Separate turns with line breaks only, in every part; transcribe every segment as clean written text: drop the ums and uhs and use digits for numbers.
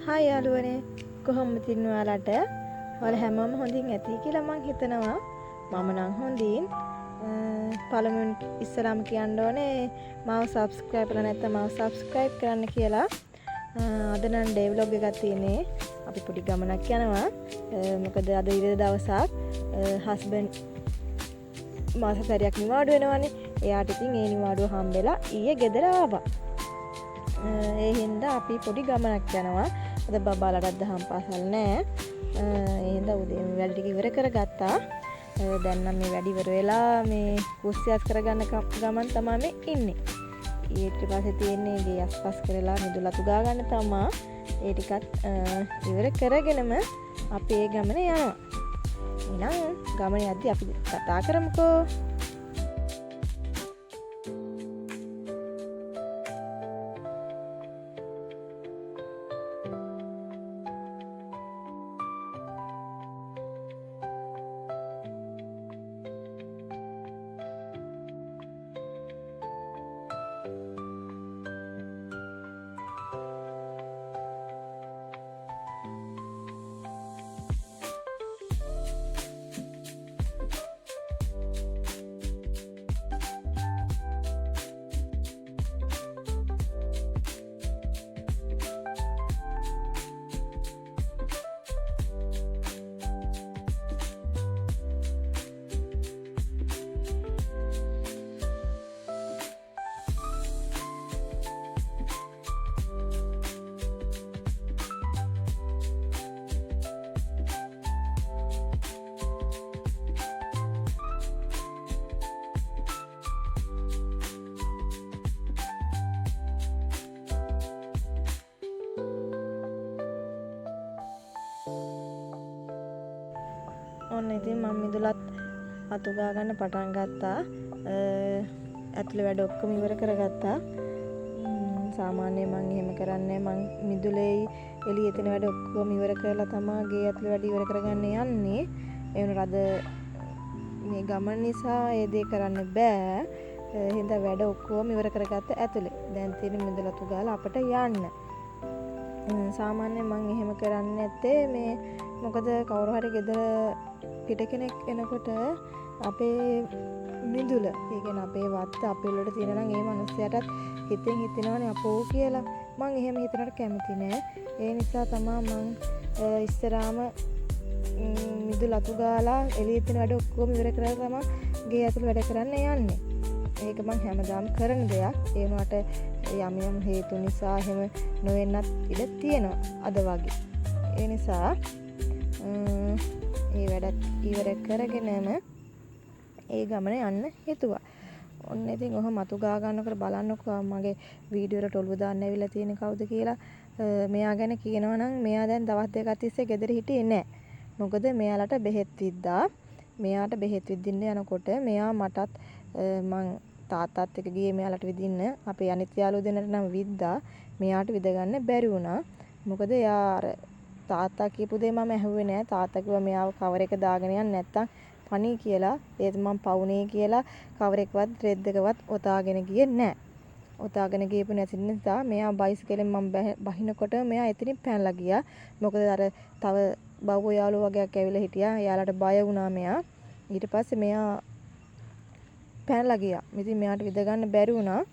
Hi යාළුවනේ කොහොමද ඉන්නේ ඔයාලට? ඔයාලා හැමෝම හොඳින් ඇති කියලා මං හිතනවා. මම නම් හොඳින්. පළමුවෙන් ඉස්සරහම කියන්න ඕනේ මාව subscribe කරලා නැත්නම් මාව subscribe කරන්න කියලා. අද නම් ඩේ vlog එකක් තියෙන්නේ. අපි පොඩි ගමනක් යනවා. මොකද අද ඉරිදා දවසක් husband මාස සැරයක් නිවාඩු වෙනවානේ. එයාට ඉතින් ඒ නිවාඩුව හම්බෙලා ඊයේ ගෙදර ආවා. ඒ හින්දා අපි පොඩි ගමනක් යනවා. අද බබාලටත් දහම් පාසල් නෑ. ඒ හින්දා උදේ මේ වැඩ ටික ඉවර කරගත්තා. දැන් නම් මේ වැඩ ඉවර වෙලා මේ කුස්සියස් කරගන්න ගමන් තමයි මේ ඉන්නේ. ඊට පස්සේ තියෙන්නේ ගේ අස්පස් කරලා මිදුලතු ගා ගන්න තමයි. ඒ ටිකත් ඉවර කරගෙනම අපි ඒ ගමන යනවා. එහෙනම් ගමන යද්දි අපි කතා කරමුකෝ. ඔන්න ඉතින් මම මිදුලත් අතු ගා ගන්න පටන් ගත්තා. ඇතුළේ වැඩ ඔක්කොම ඉවර කරගත්තා. සාමාන්‍යයෙන් මම එහෙම කරන්නේ මම මිදුලේ එළියේ තියෙන වැඩ ඔක්කොම ඉවර කරලා තමයි ගේ ඇතුළේ වැඩ ඉවර කරගන්න යන්නේ. ඒ වුණාට අද මේ ගමන නිසා ඒ දේ කරන්න බෑ. හින්දා වැඩ ඔක්කොම ඉවර කරගත්ත ඇතුළේ. දැන් තියෙන මිදුල අතු ගාලා අපට යන්න. සාමාන්‍යයෙන් මම එහෙම කරන්නේ නැත්තේ මේ මොකද කවුරු හරි ගෙදර පිට කෙනෙක් එනකොට අපේ මිදුල, ඒ කියන්නේ අපේ වත්ත අපේ වලට තියෙන නම් ඒ මනුස්සයාටත් හිතෙන් හිතෙනවනේ අපෝ කියලා. මම එහෙම හිතනට කැමති නෑ. ඒ නිසා තමයි මම ඉස්සරහාම මිදුල අතු ගාලා එළියේ තියෙන වැඩ ඔක්කොම ඉවර කරලා තමයි ගේ ඇතුළේ වැඩ කරන්න යන්නේ. ඒක මම හැමදාම කරන දෙයක්. ඒ වුණාට යම් හේතු නිසා එහෙම නොවෙන්නත් ඉඩ තියෙනවා අද වගේ. ඒ නිසා ඒ වැඩත් ඉවර කරගෙනම ඒ ගමන යන්න හිතුවා. ඔන්න ඉතින් ඔහොම අතු ගා ගන්නකොට බලන්නකෝ මගේ වීඩියෝ වලට ඔළුව දාන්න ඇවිල්ලා තියෙන්නේ කවුද කියලා. මෙයා ගැන කියනවා නම් මෙයා දැන් දවස් දෙකක් තිස්සේ ගෙදර හිටියේ නැහැ. මොකද මෙයාලට බෙහෙත් විද්දා. මෙයාට බෙහෙත් විදින්න යනකොට මෙයා මටත් මං තාත්තත් එක්ක ගියේ මෙයාලට විදින්න. අපේ අනිත් යාළුවෝ දෙන්නට නම් විද්දා. මෙයාට විද ගන්න බැරි වුණා. මොකද එයා අර තාත්තා කියපු දේ මම ඇහුවේ නෑ. තාත්තා කිව්වා මෙයාව කවර එක දාගෙන යන්න නැත්තම් පණී කියලා. ඒත් මම පවුනේ කියලා කවර එකවත් රෙද් එකවත් ඔතාගෙන ගියේ නෑ. ඔතාගෙන ගියපු නැති නිසා මෙයා බයිසිකලෙන් මම බහිනකොට මෙයා එතනින් පැනලා ගියා. මොකද අර තව බව්ව යාළුවෝ වගේක් ඇවිල්ලා හිටියා. එයාලට බය වුණා මෙයා. ඊට පස්සේ මෙයා පැනලා ගියා. ඉතින් මෙයාට විද ගන්න බැරි වුණා.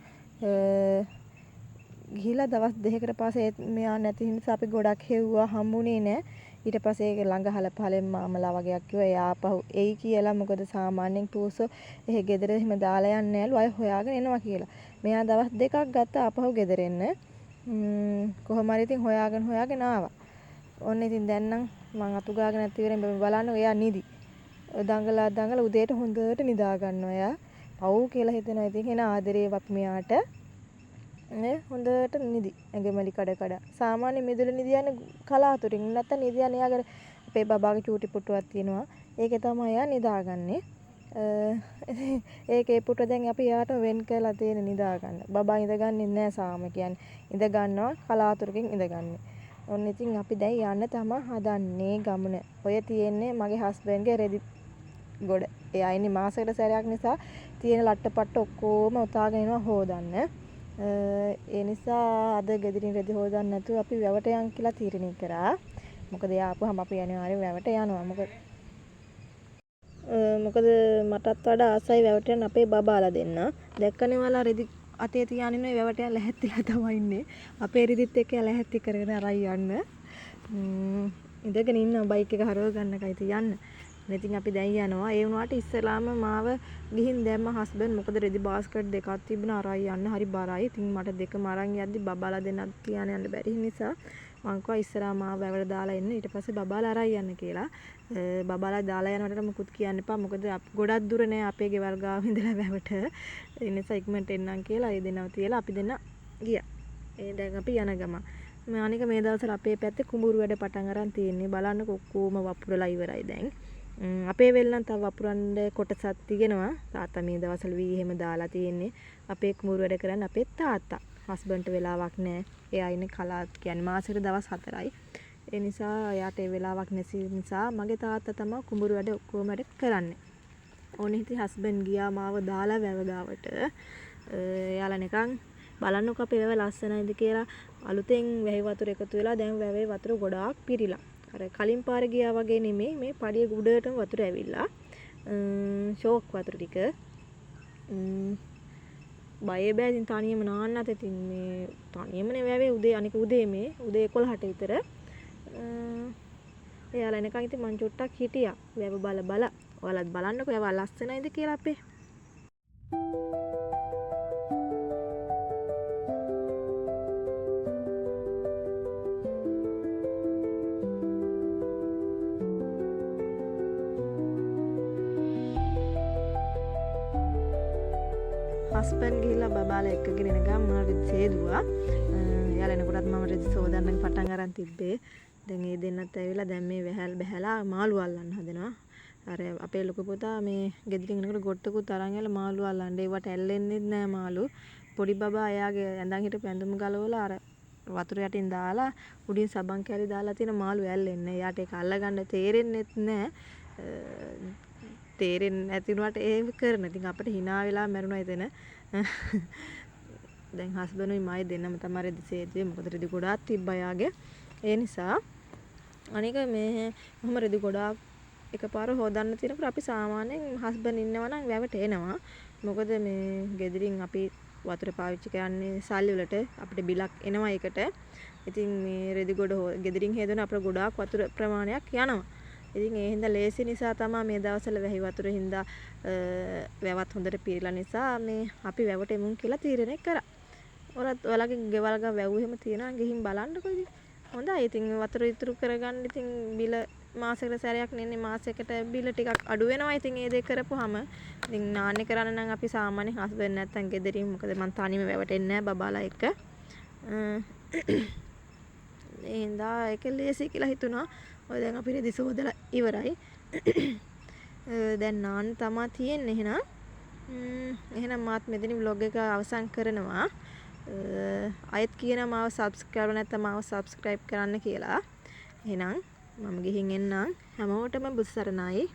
ගිහිලා දවස් දෙකකට පස්සේ මෙයා නැති නිසා අපි ගොඩක් හෙව්වා හම්බුනේ නෑ. ඊට පස්සේ ඒක ළඟ හලපලෙන් මාමලා වගේක් කිව්වා එයා ආපහු එයි කියලා. මොකද සාමාන්‍යයෙන් පූසෝ එහෙ ගෙදර එහෙම දාලා යන්නේ නෑලු අය හොයාගෙන එනවා කියලා. මෙයා දවස් දෙකක් ගත්තා ආපහු ගෙදර එන්න. කොහොම හරි ඉතින් හොයාගෙන ආවා. ඔන්න ඉතින් දැන් නම් මං අතු ගාගෙන නැති ඉවරෙන් බලන්න එයා නිදි. දඟලා උදේට හොඳට නිදා ගන්නවා එයා. පව් කියලා හිතනවා. ඉතින් එන ආදරේවත් මෙයාට හොඳට නිදි. ඇඟමැලි කඩ සාමාන්‍ය මිදුල නිදියන්නේ කලාතුරින්. නැත්තම් නිදියන්නේ යාගේ අපේ බබාගේ චූටි පුටුවක් තියෙනවා. ඒකේ තමයි එයා නිදාගන්නේ. ඒකේ පුටුව දැන් අපි යාට වෙන් කරලා තියෙන නිදා ගන්න. බබා ඉඳගන්නේ නැහැ සාම කියන්නේ. ඉඳ ගන්නවා කලාතුරකින් ඉඳගන්නේ. ඔන්න ඉතින් අපි දැන් යන්න තමයි හදන්නේ ගමන. ඔය තියෙන්නේ මගේ හස්බන්ඩ්ගේ රෙදි ගොඩ. එයා ඉන්නේ මාසෙකට සැරයක් නිසා තියෙන ලට්ටපට්ට ඔක්කොම උතාගෙන එනවා හොදන්න. ඒ නිසා අද ගෙදරින් රෙදි හොදන්න නැතුව අපි වැවට යන් කියලා තීරණය කරා. මොකද එයා ආපුවම අපි අනිවාර්යෙන් වැවට යනවා. මොකද මටත් වඩා ආසයි වැවට යන්න අපේ බබාලා දෙන්න. දැක්කනේ ඔයාලා රෙදි අතේ තියාගෙන ඉන්නේ වැවට යන්න ලැහැත්තිලා තමයි ඉන්නේ. අපේ රෙදිත් එක්ක ලැහැත්ති කරගෙන අරයි යන්න. ඉඳගෙන ඉන්න බයික් එක හරව ගන්නකයි තියන්න. ඉතින් අපි දැන් යනවා. ඒ වුණාට ඉස්සලාම මාව ගිහින් දැම්ම හස්බන්ඩ්. මොකද රෙදි බාස්කට් දෙකක් තිබුණා අරයි යන්න හරි බරයි. ඉතින් මට දෙකම අරන් යද්දි බබාලා දෙන්නත් තියාන යන්න බැරි නිසා මං කිව්වා ඉස්සරහා මාව වැවට දාලා එන්න. ඊට පස්සේ බබාලා අරයි යන්න කියලා. බබාලා දාලා යනකොට මුකුත් කියන්න එපා. මොකද ගොඩක් දුර නෑ අපේ ගෙවල් ගාව ඉඳලා වැවට. ඒ නිසා ඉක්මනට එන්නම් කියලා ඒ දෙන්නව තියලා අපි දෙන්න ගියා. දැන් අපි යන ගම. අනික මේ දවස්වල අපේ පැත්තේ කුඹුරු වැඩ පටන් අරන් තියෙන්නේ. බලන්න කොක්කෝම වපුරලා ඉවරයි දැන්. අපේ වෙල් නම් තව වපුරන්න කොටසක් තියෙනවා. තාත්තා මේ දවස්වල වී එහෙම දාලා තියෙන්නේ. අපේ කුඹුරු වැඩ කරන්න අපේ තාත්තා. හස්බන්ඩ්ට වෙලාවක් නැහැ. එයා ඉන්නේ කලාත් කියන්නේ මාසෙට දවස් 4යි. ඒ නිසා එයාට ඒ වෙලාවක් නැති නිසා මගේ තාත්තා තමයි කුඹුරු වැඩ ඔක්කොම වැඩ කරන්නේ. ඕනේ හිටි හස්බන්ඩ් ගියා මාව දාලා වැව ගාවට. එයාලා නිකන් බලන්නකෝ අපේ වැව ලස්සනයිද කියලා අලුතෙන් වැහි වතුර එකතු වෙලා දැන් වැවේ වතුර ගොඩාක් පිරීලා. අර කලින් පාර ගියා වගේ නෙමෙයි මේ පඩිය උඩටම වතුර ඇවිල්ලා. ෂෝක් වතුර ටික. බය බෑ ඉතින් තනියම නාන්නත් ඉතින් මේ තනියම නේ වැවේ උදේ අනික උදේ 11ට විතර. එයාලා එනකන් ඉතින් මං චුට්ටක් හිටියා. වැව බල. ඔයාලත් බලන්නකෝ වැව ලස්සනයිද කියලා අපේ. හස්බන්ඩ් ගිහිල්ලා බබාලා එක්කගෙන එන ගමන් මම රෙදි සේදුවා. එයාලා එනකොටත් මම රෙදි සෝදන්න පටන් අරන් තිබ්බේ. දැන් ඒ දෙන්නත් ඇවිල්ලා දැන් මේ වැහැල් බහැලා මාළු අල්ලන්න හදනවා. අර අපේ ලොකු පුතා මේ ගෙදරින් එනකොට ගොට්ටකුත් අරන් ඇවිල්ලා මාළු අල්ලන්න. ඒවට ඇල්ලෙන්නේ නැහැ මාළු. පොඩි බබා එයාගේ ඇඳන් හිටපු ඇඳුම ගලවලා අර වතුර යටින් දාලා උඩින් සබන් කැලි දාලා තියෙන මාළු ඇල්ලෙන්නේ. එයාට ඒක අල්ලගන්න තේරෙන්නෙත් නැහැ. තේරෙන්නේ නැති වුණාට ඒක කරන. ඉතින් අපිට hina වෙලා මැරුණා එතන. දැන් හස්බන්ඩ්ුයි මයි දෙන්නම තමයි රෙදි සේදුවේ. මොකද රෙදි ගොඩාක් තිබ්බා යාගේ. ඒ නිසා අනික මේ මොහොම රෙදි ගොඩාක් එකපාර හොදන්න තියෙනකොට අපි සාමාන්‍යයෙන් හස්බන්ඩ් ඉන්නවා නම් වැවට එනවා. මොකද මේ ගෙදරින් අපි වතුර පාවිච්චි කරන්නේ සල්ලි වලට අපිට බිලක් එනවා ඒකට. ඉතින් මේ රෙදි ගොඩ ගෙදරින් හේතුන අපිට ගොඩාක් වතුර ප්‍රමාණයක් යනවා. ඉතින් ඒ හින්දා ලේසි නිසා තමයි මේ දවස්වල වැහි වතුර හින්දා වැවත් හොඳට පිරීලා නිසා මේ අපි වැවට එමුන් කියලා තීරණය කරා. ඔයාලගේ ගෙවල් ගා වැව් එහෙම තියනවා ගිහින් බලන්නකෝ ඉතින්. හොඳයි. ඉතින් වතුර ඉතුරු කරගන්න ඉතින් බිල මාසෙකට සැරයක් නෙන්නේ මාසයකට බිල ටිකක් අඩු වෙනවා. ඉතින් ඒ දේ කරපුවාම ඉතින් නාන්නේ කරන්න නම් අපි සාමාන්‍යයෙන් හස්බන්ඩ් නැත්තම් ගෙදරින් මොකද මං තනියම වැවට එන්නේ නැහැ බබාලා එක්ක. ඒ හින්දා ඒක ලේසි කියලා හිතුණා. ඔය දැන් අපි රෙදි සෝදලා ඉවරයි. දැන් නාන්න තමයි තියෙන්නේ එහෙනම්. එහෙනම් මාත් මෙතනින් vlog එක අවසන් කරනවා. අයත් කියනවා මාව subscribe නැත්නම් මාව subscribe කරන්න කියලා. එහෙනම් මම ගිහින් එන්නම්. හැමෝටම බුත් සරණයි.